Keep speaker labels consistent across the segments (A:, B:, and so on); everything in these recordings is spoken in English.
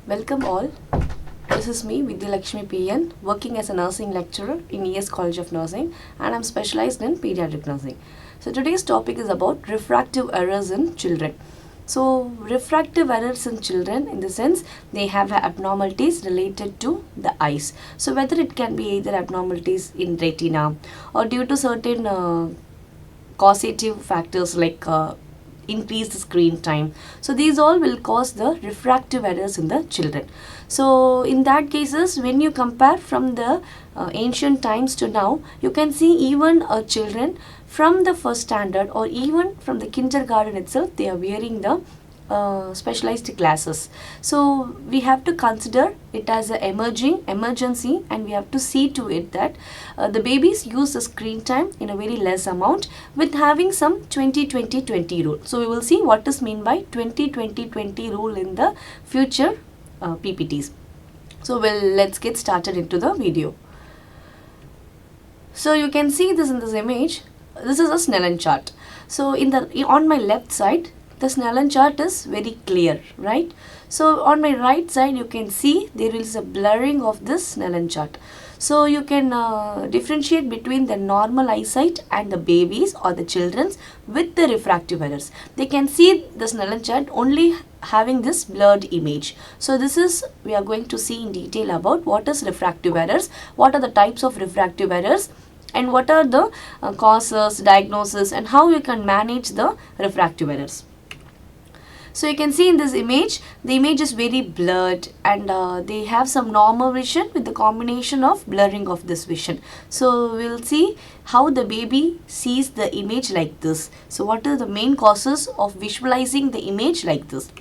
A: Welcome all. This is me, Vidhya Lakshmi P.N, working as a nursing lecturer in ES College of Nursing, and I'm specialized in pediatric nursing. So today's topic is about refractive errors in children. So refractive errors in children, in the sense they have abnormalities related to the eyes. So whether it can be either abnormalities in retina or due to certain causative factors like increased screen time. So these all will cause the refractive errors in the children. So in that cases, when you compare from the ancient times to now, you can see even children from the first standard or even from the kindergarten itself, they are wearing the specialized glasses. So we have to consider it as an emergency, and we have to see to it that the babies use the screen time in a very less amount with having some 20-20-20 rule. So we will see what is mean by 20-20-20 rule in the future PPTs. So let's get started into the video. So you can see this in this image. This is a Snellen chart. So on my left side, the Snellen chart is very clear, right? So on my right side, you can see there is a blurring of this Snellen chart. So you can differentiate between the normal eyesight and the babies or the children's with the refractive errors. They can see the Snellen chart only having this blurred image. So this is, we are going to see in detail about what is refractive errors, what are the types of refractive errors, and what are the causes, diagnosis, and how you can manage the refractive errors. So you can see in this image, the image is very blurred, and they have some normal vision with the combination of blurring of this vision. So we'll see how the baby sees the image like this. So what are the main causes of visualizing the image like this?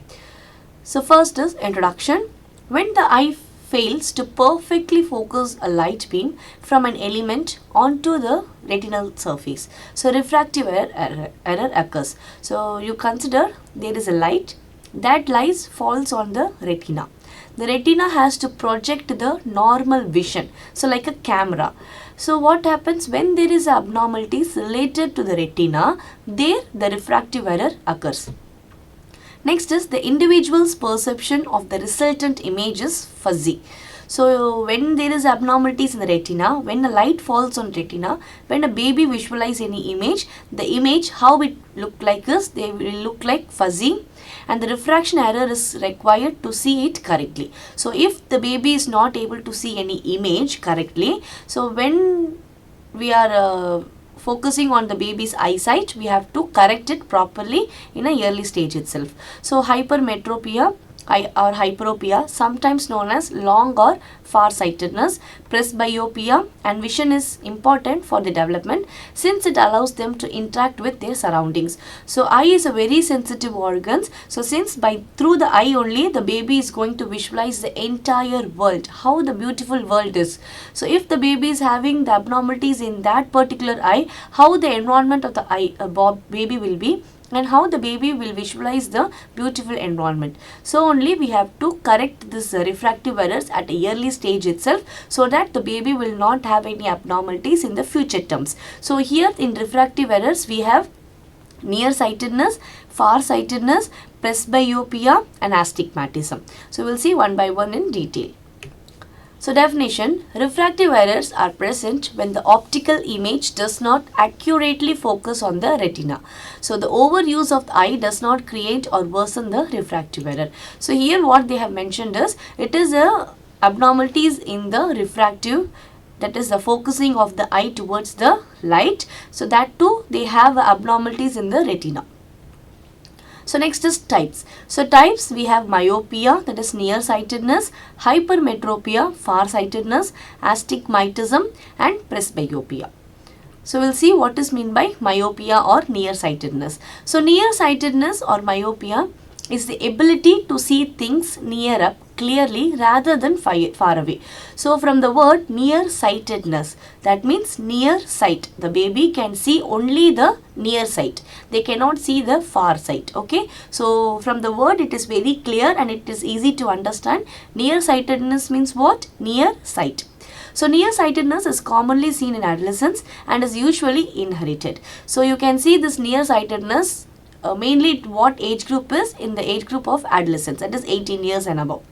A: So first is introduction. When the eye fails to perfectly focus a light beam from an element onto the retinal surface, so refractive error occurs. So you consider there is a light, that light falls on the retina. The retina has to project the normal vision, so like a camera. So what happens when there is abnormalities related to the retina, there the refractive error occurs. Next is the individual's perception of the resultant image is fuzzy. So when there is abnormalities in the retina, when the light falls on retina, when a baby visualize any image, the image, how it look like is, they will look like fuzzy, and the refraction error is required to see it correctly. So if the baby is not able to see any image correctly, so when we are focusing on the baby's eyesight, we have to correct it properly in a early stage itself. So hypermetropia or hyperopia, sometimes known as long or farsightedness, presbyopia, and vision is important for the development since it allows them to interact with their surroundings. So eye is a very sensitive organ. So since through the eye only the baby is going to visualize the entire world, how the beautiful world is. So if the baby is having the abnormalities in that particular eye, how the environment of the eye baby will be, and how the baby will visualize the beautiful environment. So only we have to correct this refractive errors at a early stage itself, so that the baby will not have any abnormalities in the future terms. So here in refractive errors, we have nearsightedness, farsightedness, presbyopia, and astigmatism. So we'll see one by one in detail. So definition, refractive errors are present when the optical image does not accurately focus on the retina. So the overuse of the eye does not create or worsen the refractive error. So here what they have mentioned is, it is abnormalities in the refractive, that is the focusing of the eye towards the light. So that too they have abnormalities in the retina. So next is types. So types, we have myopia, that is nearsightedness, hypermetropia, farsightedness, astigmatism, and presbyopia. So we'll see what is meant by myopia or nearsightedness. So nearsightedness or myopia is the ability to see things near up clearly rather than far away. So from the word nearsightedness, that means near sight. The baby can see only the near sight. They cannot see the far sight. Okay. So from the word, it is very clear and it is easy to understand. Nearsightedness means what? Near sight. So nearsightedness is commonly seen in adolescents and is usually inherited. So you can see this nearsightedness mainly what age group is in the age group of adolescents, that is 18 years and above.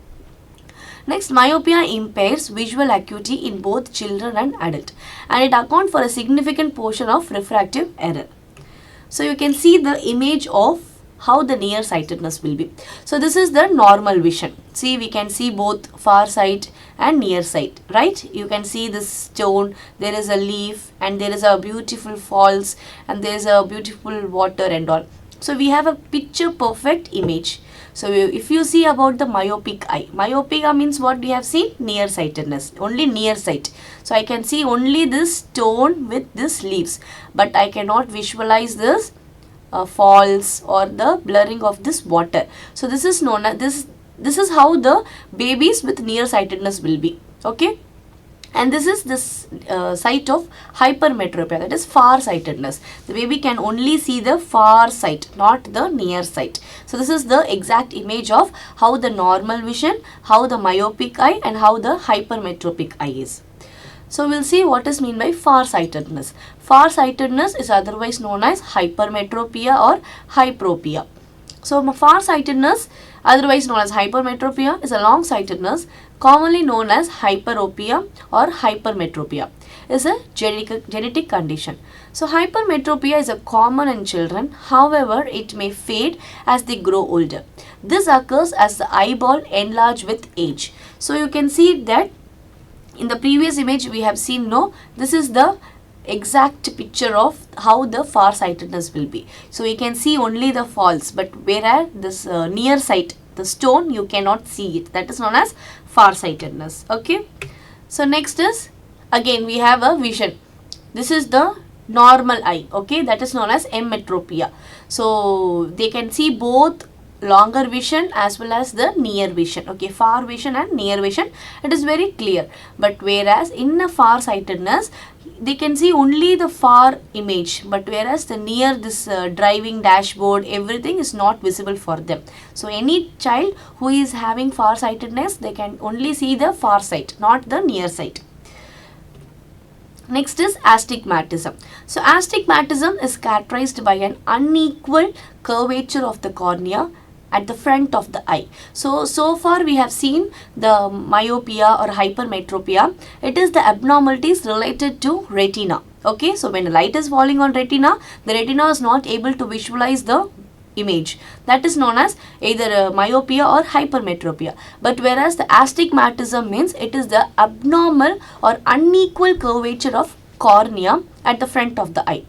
A: Next, myopia impairs visual acuity in both children and adult, and it accounts for a significant portion of refractive error. So you can see the image of how the nearsightedness will be. So this is the normal vision. See, we can see both far sight and near sight, right? You can see this stone, there is a leaf, and there is a beautiful falls, and there is a beautiful water and all. So we have a picture perfect image. So if you see about the myopic eye, myopia means what we have seen? Nearsightedness, only near sight. So I can see only this stone with this leaves, but I cannot visualize this falls or the blurring of this water. So this is known as this is how the babies with nearsightedness will be. Okay. And this is this sight of hypermetropia, that is farsightedness. The baby can only see the far sight, not the near sight. So this is the exact image of how the normal vision, how the myopic eye, and how the hypermetropic eye is. So we'll see what is meant by farsightedness. Farsightedness is otherwise known as hypermetropia or hyperopia. So farsightedness, otherwise known as hypermetropia, is a long-sightedness commonly known as hyperopia or hypermetropia. Is a genetic condition. So hypermetropia is a common in children. However, it may fade as they grow older. This occurs as the eyeball enlarge with age. So you can see that in the previous image we have seen, no, this is the exact picture of how the farsightedness will be. So you can see only the falls, but whereas this near sight, the stone, you cannot see it. That is known as farsightedness. Okay. So next is, again we have a vision. This is the normal eye. Okay, that is known as emmetropia. So they can see both longer vision as well as the near vision. Okay, far vision and near vision, it is very clear. But whereas in a farsightedness, they can see only the far image, but whereas the near this driving dashboard, everything is not visible for them. So any child who is having farsightedness, they can only see the far sight, not the near sight. Next is astigmatism. So astigmatism is characterized by an unequal curvature of the cornea at the front of the eye. So far we have seen the myopia or hypermetropia. It is the abnormalities related to retina. Okay, so when the light is falling on retina, the retina is not able to visualize the image. That is known as either myopia or hypermetropia. But whereas the astigmatism means it is the abnormal or unequal curvature of cornea at the front of the eye.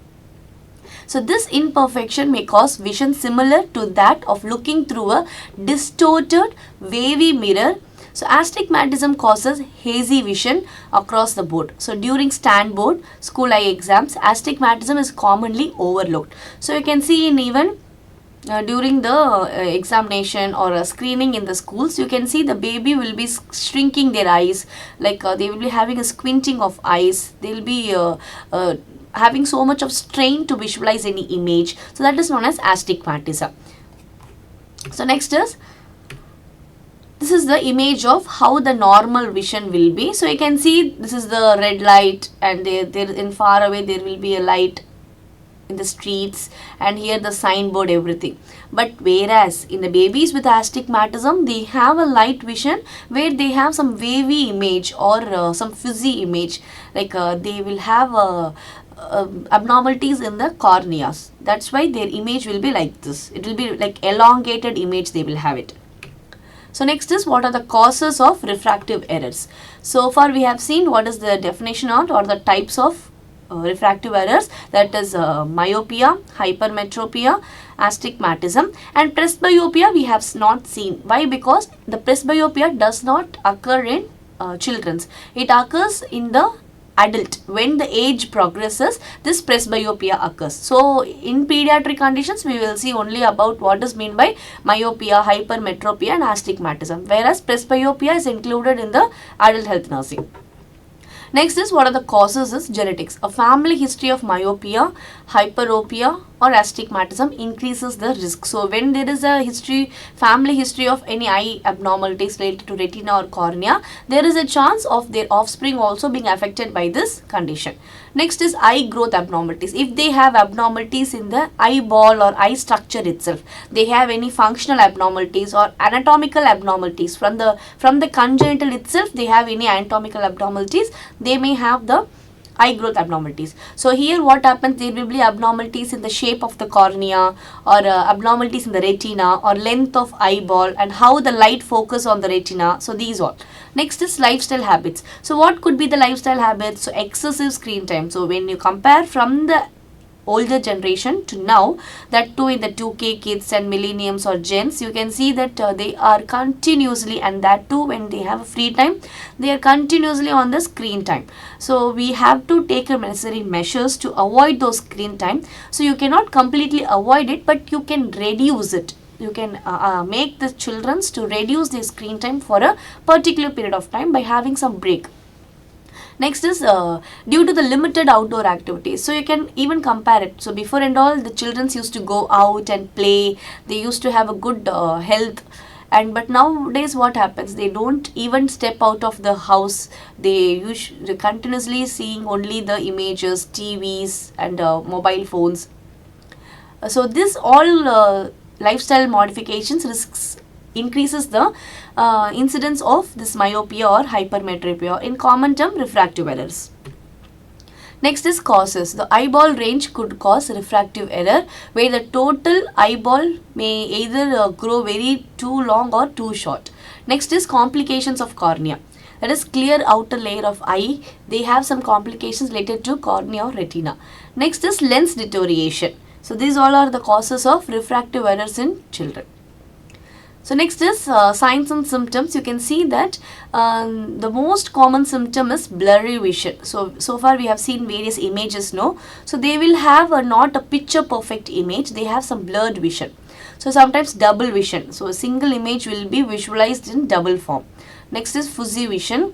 A: So this imperfection may cause vision similar to that of looking through a distorted wavy mirror. So astigmatism causes hazy vision across the board. So during stand board school eye exams, astigmatism is commonly overlooked. So you can see in even during the examination or a screening in the schools, you can see the baby will be shrinking their eyes, like they will be having a squinting of eyes. They will be having so much of strain to visualize any image. So that is known as astigmatism. So next is, this is the image of how the normal vision will be. So you can see this is the red light, and there in far away there will be a light in the streets, and here the signboard, everything. But whereas in the babies with astigmatism, they have a light vision where they have some wavy image or some fuzzy image, like they will have abnormalities in the corneas. That's why their image will be like this. It will be like elongated image, they will have it. So next is, what are the causes of refractive errors? So far we have seen what is the definition on or the types of refractive errors, that is myopia, hypermetropia, astigmatism, and presbyopia we have not seen. Why? Because the presbyopia does not occur in children's. It occurs in the adult. When the age progresses, this presbyopia occurs. So in pediatric conditions, we will see only about what is meant by myopia, hypermetropia, and astigmatism, whereas presbyopia is included in the adult health nursing. Next is, what are the causes is genetics. A family history of myopia, hyperopia or astigmatism increases the risk. So when there is a family history of any eye abnormalities related to retina or cornea, there is a chance of their offspring also being affected by this condition. Next is eye growth abnormalities. If they have abnormalities in the eyeball or eye structure itself, they have any functional abnormalities or anatomical abnormalities from the congenital itself, they have any anatomical abnormalities, they may have the eye growth abnormalities. So here what happens, there will be abnormalities in the shape of the cornea, or abnormalities in the retina, or length of eyeball, and how the light focus on the retina. So these all. Next is lifestyle habits. So what could be the lifestyle habits? So excessive screen time. So when you compare from the older generation to now, that too in the 2K kids and millenniums or gens, you can see that they are continuously, and that too when they have free time, they are continuously on the screen time. So we have to take necessary measures to avoid those screen time. So you cannot completely avoid it, but you can reduce it. You can make the children to reduce their screen time for a particular period of time by having some break. Next is due to the limited outdoor activities. So you can even compare it. So before and all, the children used to go out and play. They used to have a good health. But nowadays what happens? They don't even step out of the house. They're continuously seeing only the images, TVs and mobile phones. So this all lifestyle modifications risks increases the incidence of this myopia or hypermetropia, in common term refractive errors. Next is causes. The eyeball range could cause refractive error, where the total eyeball may either grow very too long or too short. Next is complications of cornea. That is clear outer layer of eye. They have some complications related to cornea or retina. Next is lens deterioration. So these all are the causes of refractive errors in children. So next is signs and symptoms. You can see that the most common symptom is blurry vision. So far we have seen various images, no? So they will have not a picture perfect image. They have some blurred vision. So sometimes double vision. So a single image will be visualized in double form. Next is fuzzy vision,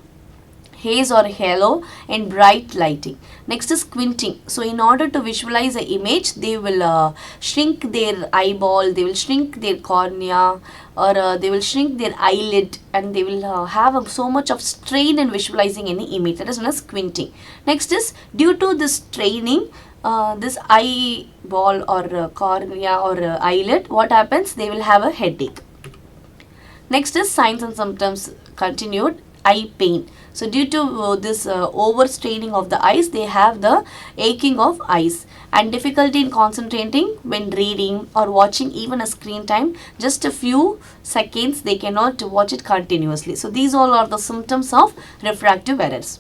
A: haze or halo, and bright lighting. Next is squinting. So in order to visualize an image, they will shrink their eyeball, they will shrink their cornea, or they will shrink their eyelid, and they will have so much of strain in visualizing any image. That is known as squinting. Next is due to this straining, this eyeball or cornea or eyelid, what happens? They will have a headache. Next is signs and symptoms continued. Eye pain. So due to this overstraining of the eyes, they have the aching of eyes and difficulty in concentrating when reading or watching even a screen time. Just a few seconds, they cannot watch it continuously. So these all are the symptoms of refractive errors.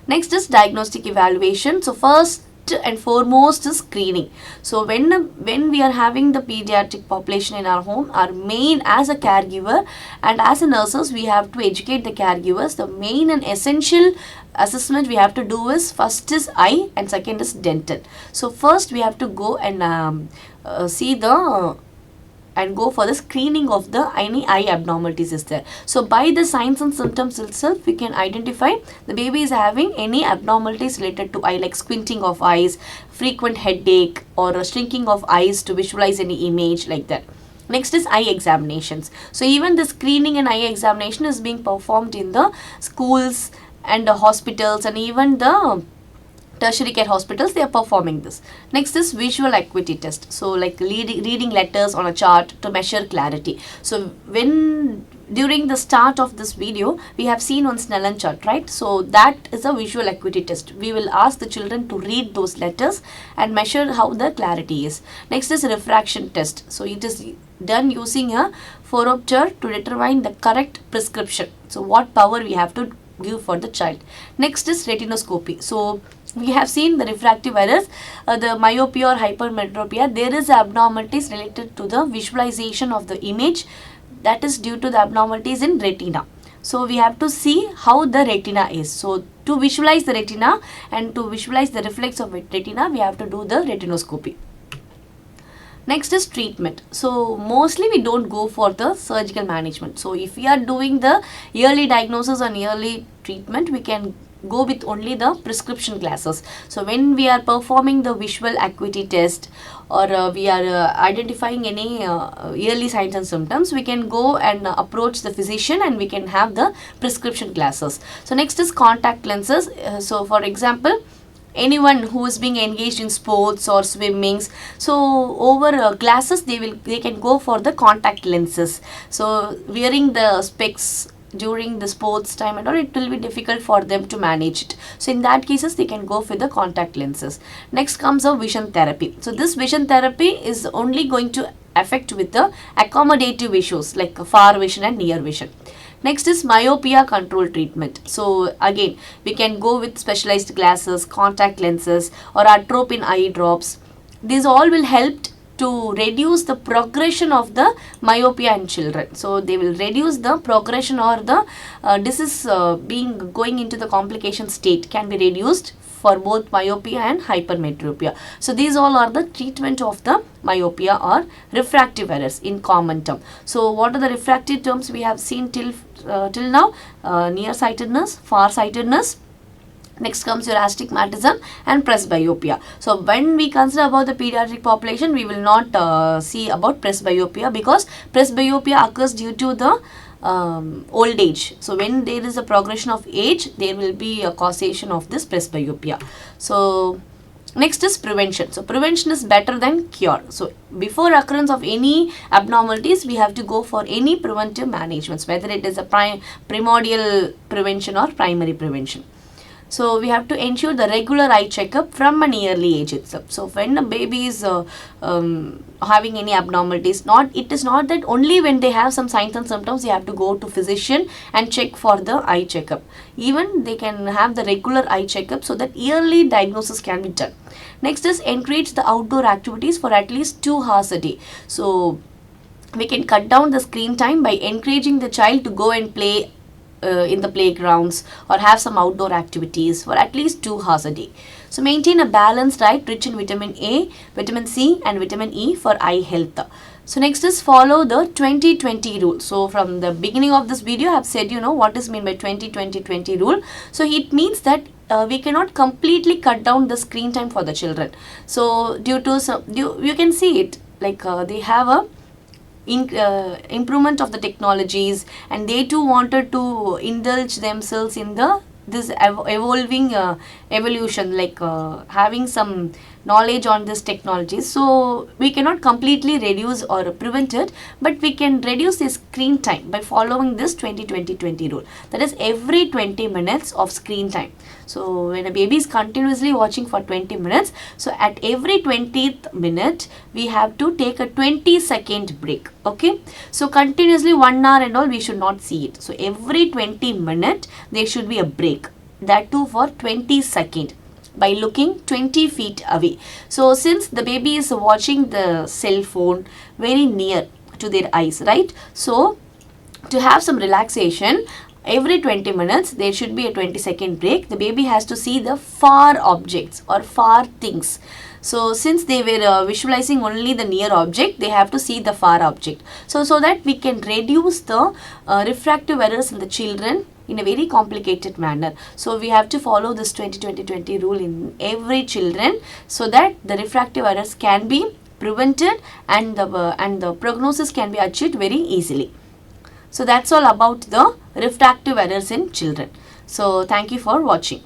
A: Next is diagnostic evaluation. So first and foremost is screening. So when we are having the pediatric population in our home, our main, as a caregiver and as a nurses, we have to educate the caregivers. The main and essential assessment we have to do is first is eye and second is dental. So first we have to go and go for the screening of the any eye abnormalities is there. So by the signs and symptoms itself, we can identify the baby is having any abnormalities related to eye, like squinting of eyes, frequent headache, or shrinking of eyes to visualize any image, like that. Next is eye examinations. So even the screening and eye examination is being performed in the schools and the hospitals, and even the tertiary care hospitals, they are performing this. Next is visual acuity test. So like reading letters on a chart to measure clarity. So when during the start of this video, we have seen on Snellen chart, right? So that is a visual acuity test. We will ask the children to read those letters and measure how the clarity is. Next is refraction test. So it is done using a phoropter to determine the correct prescription. So what power we have to give for the child. Next is retinoscopy. So we have seen the refractive errors, the myopia or hypermetropia. There is abnormalities related to the visualization of the image, that is due to the abnormalities in retina. So we have to see how the retina is. So to visualize the retina and to visualize the reflex of retina, we have to do the retinoscopy. Next is treatment. So mostly we don't go for the surgical management. So if we are doing the early diagnosis and early treatment, we can go with only the prescription glasses. So when we are performing the visual acuity test, or we are identifying any early signs and symptoms, we can go and approach the physician and we can have the prescription glasses. So next is contact lenses. So for example, anyone who is being engaged in sports or swimmings, so over glasses they can go for the contact lenses. So wearing the specs during the sports time and all, it will be difficult for them to manage it. So in that cases they can go for the contact lenses. Next comes a vision therapy. So this vision therapy is only going to affect with the accommodative issues like far vision and near vision. Next is myopia control treatment. So again, we can go with specialized glasses, contact lenses, or atropine eye drops. These all will help to reduce the progression of the myopia in children. So they will reduce the progression, or the disease going into the complication state can be reduced for both myopia and hypermetropia. So these all are the treatment of the myopia or refractive errors in common term. So what are the refractive terms we have seen till now? Nearsightedness, farsightedness. Next comes your astigmatism and presbyopia. So when we consider about the pediatric population, we will not see about presbyopia, because presbyopia occurs due to the old age. So when there is a progression of age, there will be a causation of this presbyopia. So next is prevention. So prevention is better than cure. So before occurrence of any abnormalities, we have to go for any preventive managements, whether it is a primordial prevention or primary prevention. So we have to ensure the regular eye checkup from an early age itself. So when a baby is having any abnormalities, it is not that only when they have some signs and symptoms you have to go to physician and check for the eye checkup. Even they can have the regular eye checkup so that early diagnosis can be done. Next is encourage the outdoor activities for at least 2 hours a day. So we can cut down the screen time by encouraging the child to go and play in the playgrounds or have some outdoor activities for at least 2 hours a day. So maintain a balanced diet rich in vitamin A, vitamin C and vitamin E for eye health. So next is follow the 20-20 rule. So from the beginning of this video I have said what is meant by 20-20-20 rule. So it means that we cannot completely cut down the screen time for the children. So due to you can see it like they have a improvement of the technologies, and they too wanted to indulge themselves in this evolving evolution, like having some knowledge on this technology. So we cannot completely reduce or prevent it, but we can reduce the screen time by following this 20-20-20 rule. That is every 20 minutes of screen time. So when a baby is continuously watching for 20 minutes, so at every 20th minute we have to take a 20-second break. Okay, so continuously 1 hour and all we should not see it. So every 20 minutes there should be a break, that too for 20 seconds, by looking 20 feet away. So since the baby is watching the cell phone very near to their eyes, right? So to have some relaxation, every 20 minutes there should be a 20-second break. The baby has to see the far objects or far things. So since they were visualizing only the near object, they have to see the far object. So that we can reduce the refractive errors in the children in a very complicated manner. So we have to follow this 20-20-20 rule in every children, so that the refractive errors can be prevented and the prognosis can be achieved very easily. So that's all about the refractive errors in children. So thank you for watching.